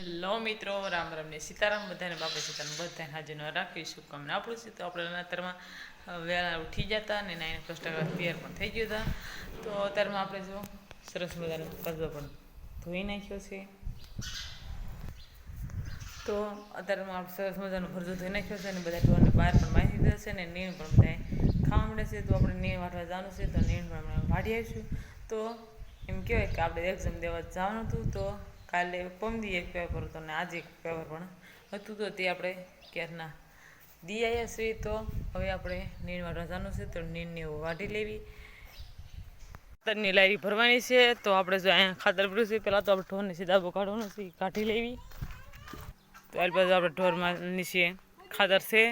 Hello મિત્રો, રામ રામ ને સીતારામ. બધાને બાપા સીતારામ બધાને હાજર રાખી શુભકામના આપણું છે. તો આપણે અત્યારમાં વહેલા ઉઠી જતા ને 9% તૈયાર પણ થઈ ગયા હતા. તો અત્યારમાં આપણે જો સરસ મજાનો કચરો પણ ધોઈ નાખ્યો છે. તો અત્યારમાં આપણે સરસ મજાનો ભરજો ધોઈ નાખ્યો છે અને બધા ઢોરને બહાર પણ બાંધી દીધા છે ને નીણ પણ બધા ખાવા મળે છે. તો આપણે નીણ વાટવા જવાનું છે, તો નીણ પણ આપણે વાટી આવીશું. તો એમ કહેવાય કે આપણે એક્ઝામ દેવા જવાનું હતું. તો કાલે પમદી એક પેપર હતું અને આજે એક પેપર પણ હતું. તો તે આપણે ક્યારના દી આવ્યા છીએ. તો હવે આપણે નીણ વાટવા જવાનું છે, તો નીણને એવું વાટી લેવી. ખાતરની લારી ભરવાની છે. તો આપણે જો અહીંયા ખાતર ભર્યું છે, પહેલાં તો આપણે ઢોરને સીધા કાઢવાનો છે, કાઢી લેવી. તો આ બાજુ આપણે ઢોરમાં નીચે ખાતર છે.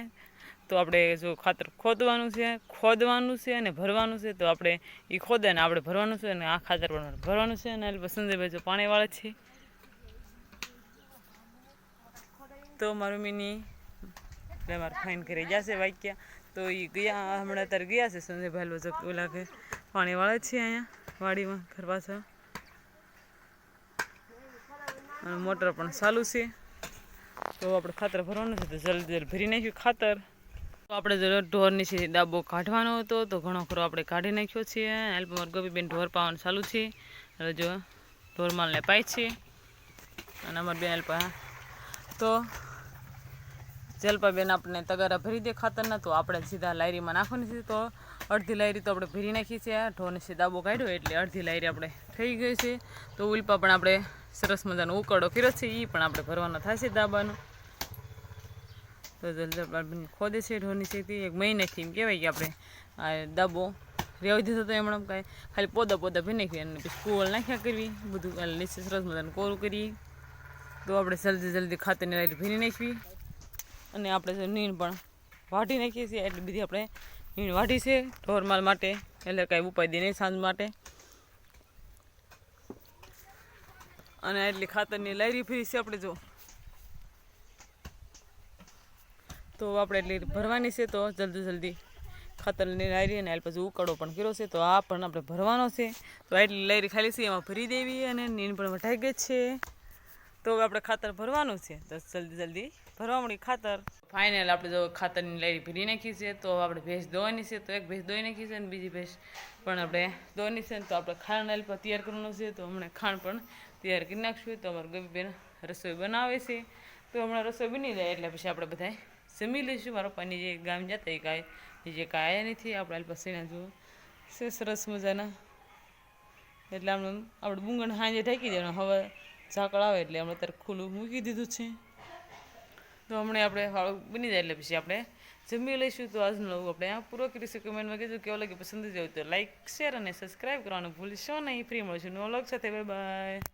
તો આપણે જો ખાતર ખોદવાનું છે અને ભરવાનું છે. તો આપણે એ ખોદે ને આપણે ભરવાનું છે અને આ ખાતર પણ ભરવાનું છે. અને સંજયભાઈ જો પાણીવાળા છે. તો મારું મિની એટલે મારે ફાઇન કરી જશે વાગ્યા. તો એ ગયા હમણાં અત્યારે ગયા છે સંજયભાઈ ઓલા કે પાણીવાળા છે અહીંયા વાડીમાં ઘર પાછળ. અને મોટર પણ ચાલુ છે. તો આપણે ખાતર ભરવાનું છે, તો જલ્દી ભરી નાખ્યું ખાતર. તો આપણે જો ઢોર નીચે ડાબો કાઢવાનો હતો, તો ઘણો ખરો આપણે કાઢી નાખ્યો છે. હેલ્પ માર ગોપીબેન ઢોર પાવાનું ચાલુ છે. હવે જો ઢોર માલને પાય છે અને અમારે બેન હેલ્પ. તો જલપાબેન આપણે તગારા ભરી દે ખાતરના. તો આપણે સીધા લાયરીમાં નાખવાની છે. તો અડધી લાયરી તો આપણે ભરી નાખી છે. ઢોરને સીધા ડાબો કાઢ્યો એટલે અડધી લાયરી આપણે થઈ ગઈ છે. તો ઉલ્પા પણ આપણે સરસ મજાનો ઉકળો કર્યો છે, એ પણ આપણે ભરવાનો થશે દાબાનો. તો જલપાબેન ખોદે છે ઢોરની છેથી એક મહિનેથી. એમ કહેવાય કે આપણે આ દાબો રેવી દીધો તો એમણે કાંઈ ખાલી પોદા ભરી નાખી અને પછી કુવલ નાખ્યા કરવી બધું નીચે સરસ મજાનું કોરું કરીએ. તો આપણે જલ્દી ખાતરની લાયરી ભરી નાખવી. અને આપણે જો નીણ પણ વાટી નાખીએ છીએ. એટલી બધી આપણે નીણ વાટી છે ઢોરમાલ માટે, એટલે કાંઈ ઉપાય દે નહીં સાંજ માટે. અને એટલી ખાતરની લાયરી ફરી છે આપણે જો. તો આપણે એટલી ભરવાની છે. તો જલ્દી ખાતરની લાયરી અને પછી ઉકળો પણ કર્યો છે. તો આ પણ આપણે ભરવાનો છે. તો એટલી લાયરી ખાલી છે એમાં ભરી દેવી. અને નીણ પણ વટાઈ ગઈ છે. તો હવે આપણે ખાતર ભરવાનું છે. તો જલ્દી ભરવા મળી ખાતર. ફાઇનલ આપણે જો ખાતરની લાયરી ભરી નાખી છે. તો આપણે ભેંસ ધોવાની છે. તો એક ભેંસ ધોઈ નાખી છે અને બીજી ભેંસ પણ આપણે ધોવાની છે. તો આપણે ખાંડ પણ તૈયાર કરવાનું છે. તો હમણાં ખાંડ પણ તૈયાર કરી નાખશું. તો અમારે ગોપીબેન રસોઈ બનાવે છે. તો હમણાં રસોઈ બની જાય એટલે પછી આપણે બધા જમી લઈશું. મારા પપ્પાની જે ગામ જતા એ કાંઈ આયા નથી. આપણે પછીના જુઓ છે સરસ મજાના. એટલે આપણે બુંગણ સાંજે ઢાંકી દેવાનું. હવે ઝાકળ આવે એટલે આપણે અત્યારે ખુલ્લું મૂકી દીધું છે. તો હમણાં આપણે વાળું બની જાય એટલે પછી આપણે જમી લઈશું. તો આજનો લોકો આપણે આ પૂરો કરીશું. કમેન્ટમાં કહેજો કેવો લાગે, પસંદ જ હોય તો લાઈક, શેર અને સબસ્ક્રાઈબ કરવાનું ભૂલશો નહીં. ફ્રી મળશું નવો વ્લોગ સાથે. Bye bye.